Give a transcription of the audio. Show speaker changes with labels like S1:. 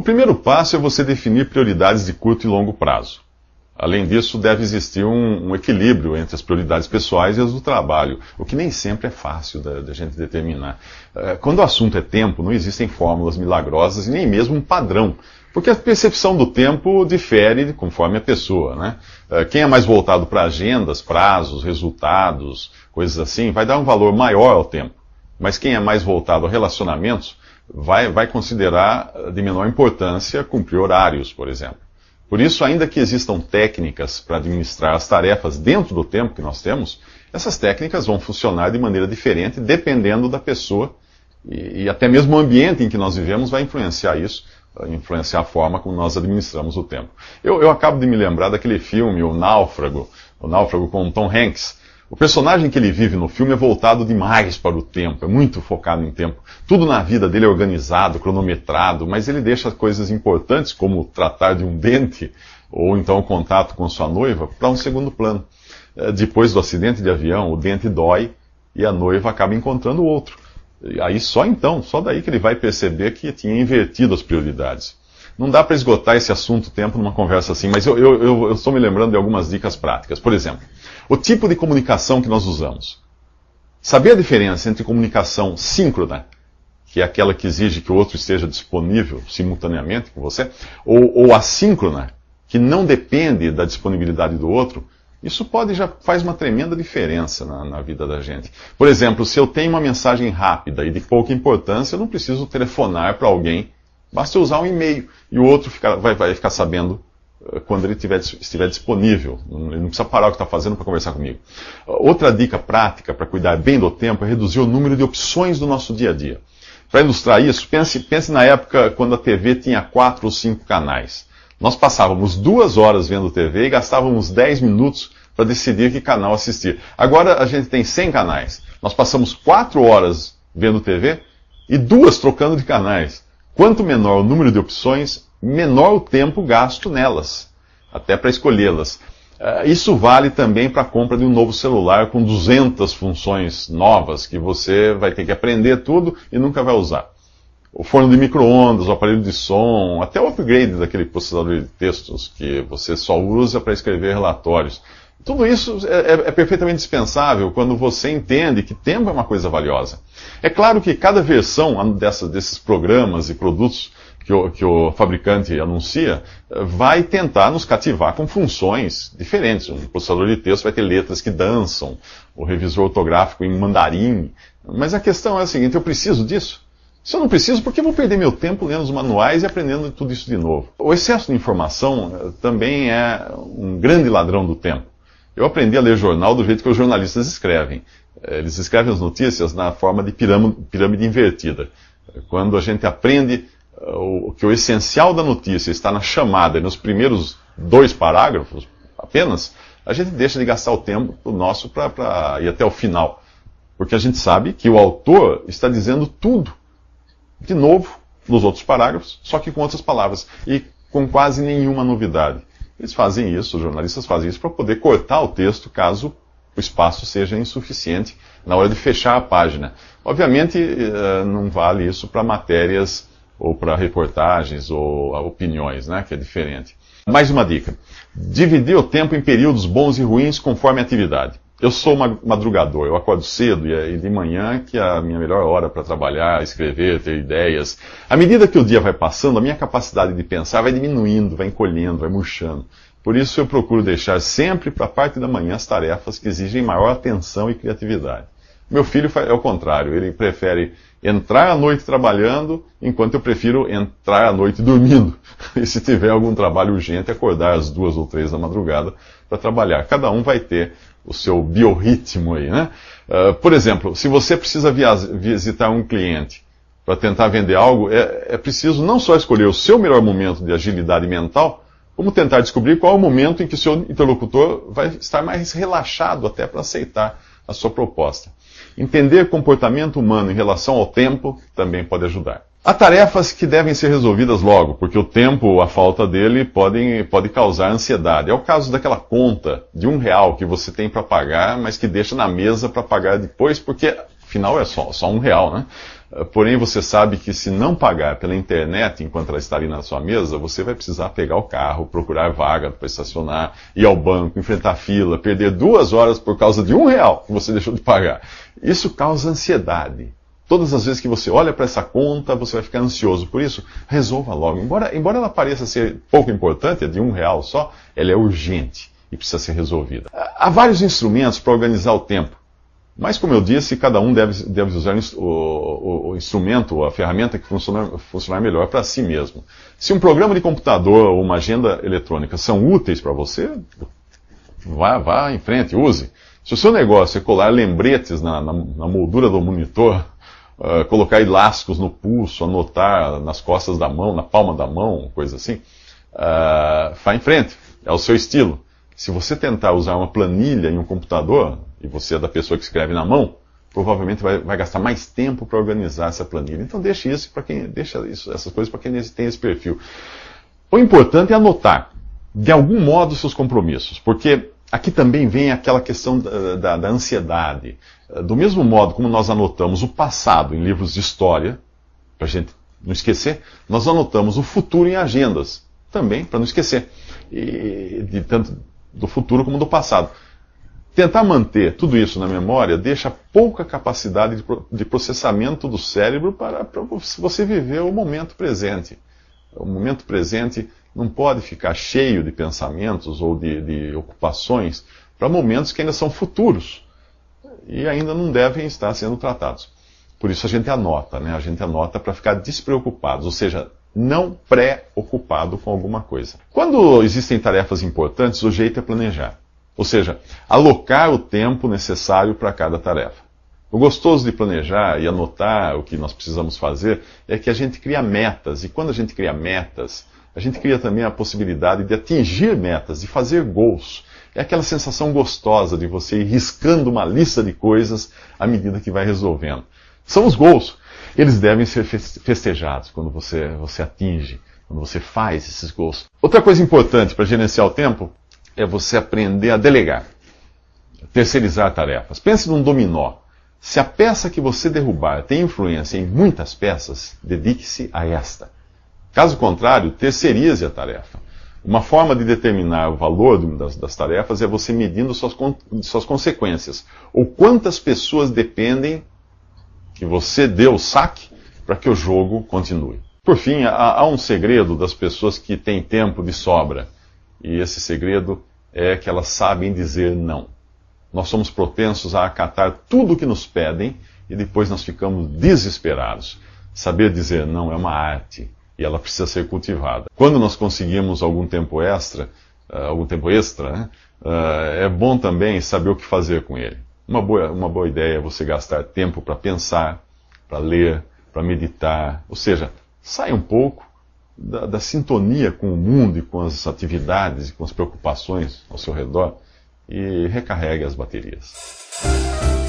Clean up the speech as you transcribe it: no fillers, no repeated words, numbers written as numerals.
S1: primeiro passo é você definir prioridades de curto e longo prazo. Além disso, deve existir um equilíbrio entre as prioridades pessoais e as do trabalho, o que nem sempre é fácil da gente determinar. Quando o assunto é tempo, não existem fórmulas milagrosas e nem mesmo um padrão, porque a percepção do tempo difere conforme a pessoa, né? Quem é mais voltado para agendas, prazos, resultados, coisas assim, vai dar um valor maior ao tempo. Mas quem é mais voltado a relacionamentos, vai considerar de menor importância cumprir horários, por exemplo. Por isso, ainda que existam técnicas para administrar as tarefas dentro do tempo que nós temos, essas técnicas vão funcionar de maneira diferente dependendo da pessoa e até mesmo o ambiente em que nós vivemos vai influenciar isso, vai influenciar a forma como nós administramos o tempo. Eu acabo de me lembrar daquele filme, O Náufrago com Tom Hanks. O personagem que ele vive no filme é voltado demais para o tempo, é muito focado em tempo. Tudo na vida dele é organizado, cronometrado, mas ele deixa coisas importantes, como tratar de um dente, ou então o contato com sua noiva, para um segundo plano. Depois do acidente de avião, o dente dói e a noiva acaba encontrando outro. E aí só daí que ele vai perceber que tinha invertido as prioridades. Não dá para esgotar esse assunto tempo numa conversa assim, mas eu estou me lembrando de algumas dicas práticas. Por exemplo, o tipo de comunicação que nós usamos. Saber a diferença entre comunicação síncrona, que é aquela que exige que o outro esteja disponível simultaneamente com você, ou assíncrona, que não depende da disponibilidade do outro, isso já faz uma tremenda diferença na vida da gente. Por exemplo, se eu tenho uma mensagem rápida e de pouca importância, eu não preciso telefonar para alguém, basta usar um e-mail e o outro vai ficar sabendo quando ele estiver disponível. Ele não precisa parar o que está fazendo para conversar comigo. Outra dica prática para cuidar bem do tempo é reduzir o número de opções do nosso dia a dia. Para ilustrar isso, pense na época quando a TV tinha 4 ou 5 canais. Nós passávamos 2 horas vendo TV e gastávamos 10 minutos para decidir que canal assistir. Agora a gente tem 100 canais. Nós passamos 4 horas vendo TV e 2 trocando de canais. Quanto menor o número de opções, menor o tempo gasto nelas, até para escolhê-las. Isso vale também para a compra de um novo celular com 200 funções novas que você vai ter que aprender tudo e nunca vai usar. O forno de micro-ondas, o aparelho de som, até o upgrade daquele processador de textos que você só usa para escrever relatórios. Tudo isso é perfeitamente dispensável quando você entende que tempo é uma coisa valiosa. É claro que cada versão desses programas e produtos que o fabricante anuncia vai tentar nos cativar com funções diferentes. Um processador de texto vai ter letras que dançam, o revisor ortográfico em mandarim. Mas a questão é a seguinte, eu preciso disso? Se eu não preciso, por que eu vou perder meu tempo lendo os manuais e aprendendo tudo isso de novo? O excesso de informação também é um grande ladrão do tempo. Eu aprendi a ler jornal do jeito que os jornalistas escrevem. Eles escrevem as notícias na forma de pirâmide invertida. Quando a gente aprende que o essencial da notícia está na chamada e nos primeiros 2 parágrafos apenas, a gente deixa de gastar o tempo nosso para ir até o final. Porque a gente sabe que o autor está dizendo tudo de novo nos outros parágrafos, só que com outras palavras e com quase nenhuma novidade. Eles fazem isso, os jornalistas fazem isso para poder cortar o texto caso o espaço seja insuficiente na hora de fechar a página. Obviamente, não vale isso para matérias ou para reportagens ou opiniões, né, que é diferente. Mais uma dica. Dividir o tempo em períodos bons e ruins conforme a atividade. Eu sou madrugador, eu acordo cedo e de manhã que é a minha melhor hora para trabalhar, escrever, ter ideias. À medida que o dia vai passando, a minha capacidade de pensar vai diminuindo, vai encolhendo, vai murchando. Por isso eu procuro deixar sempre para a parte da manhã as tarefas que exigem maior atenção e criatividade. Meu filho é o contrário, ele prefere entrar à noite trabalhando, enquanto eu prefiro entrar à noite dormindo. E se tiver algum trabalho urgente, acordar às 2 ou 3 da madrugada para trabalhar. Cada um vai ter o seu biorritmo aí, né? Por exemplo, se você precisa visitar um cliente para tentar vender algo, é preciso não só escolher o seu melhor momento de agilidade mental, como tentar descobrir qual é o momento em que o seu interlocutor vai estar mais relaxado até para aceitar a sua proposta. Entender comportamento humano em relação ao tempo também pode ajudar. Há tarefas que devem ser resolvidas logo, porque o tempo ou a falta dele pode causar ansiedade. É o caso daquela conta de R$1 que você tem para pagar, mas que deixa na mesa para pagar depois, porque afinal é só R$1, né? Porém, você sabe que se não pagar pela internet enquanto ela está ali na sua mesa, você vai precisar pegar o carro, procurar vaga para estacionar, ir ao banco, enfrentar fila, perder 2 horas por causa de R$1 que você deixou de pagar. Isso causa ansiedade. Todas as vezes que você olha para essa conta, você vai ficar ansioso. Por isso, resolva logo. Embora ela pareça ser pouco importante, é de R$1 só, ela é urgente e precisa ser resolvida. Há vários instrumentos para organizar o tempo. Mas, como eu disse, cada um deve usar o instrumento, a ferramenta que funcionar melhor para si mesmo. Se um programa de computador ou uma agenda eletrônica são úteis para você, vá em frente, use. Se o seu negócio é colar lembretes na moldura do monitor, colocar elásticos no pulso, anotar nas costas da mão, na palma da mão, coisa assim, vá em frente, é o seu estilo. Se você tentar usar uma planilha em um computador, e você é da pessoa que escreve na mão, provavelmente vai gastar mais tempo para organizar essa planilha. Então deixa essas coisas para quem tem esse perfil. O importante é anotar, de algum modo, seus compromissos, porque aqui também vem aquela questão da ansiedade. Do mesmo modo como nós anotamos o passado em livros de história, para a gente não esquecer, nós anotamos o futuro em agendas, também para não esquecer, tanto do futuro como do passado. Tentar manter tudo isso na memória deixa pouca capacidade de processamento do cérebro para você viver o momento presente. O momento presente não pode ficar cheio de pensamentos ou de ocupações para momentos que ainda são futuros e ainda não devem estar sendo tratados. Por isso a gente anota, né? A gente anota para ficar despreocupado, ou seja, não preocupado com alguma coisa. Quando existem tarefas importantes, o jeito é planejar. Ou seja, alocar o tempo necessário para cada tarefa. O gostoso de planejar e anotar o que nós precisamos fazer é que a gente cria metas. E quando a gente cria metas, a gente cria também a possibilidade de atingir metas, de fazer gols. É aquela sensação gostosa de você ir riscando uma lista de coisas à medida que vai resolvendo. São os gols. Eles devem ser festejados quando você atinge, quando você faz esses gols. Outra coisa importante para gerenciar o tempo é você aprender a delegar, terceirizar tarefas. Pense num dominó. Se a peça que você derrubar tem influência em muitas peças, dedique-se a esta. Caso contrário, terceirize a tarefa. Uma forma de determinar o valor das tarefas é você medindo suas consequências. Ou quantas pessoas dependem que você dê o saque para que o jogo continue. Por fim, há um segredo das pessoas que têm tempo de sobra. E esse segredo é que elas sabem dizer não. Nós somos propensos a acatar tudo o que nos pedem e depois nós ficamos desesperados. Saber dizer não é uma arte e ela precisa ser cultivada. Quando nós conseguimos algum tempo extra, né, é bom também saber o que fazer com ele. Uma boa ideia é você gastar tempo para pensar, para ler, para meditar. Ou seja, sai um pouco da sintonia com o mundo e com as atividades e com as preocupações ao seu redor e recarregue as baterias.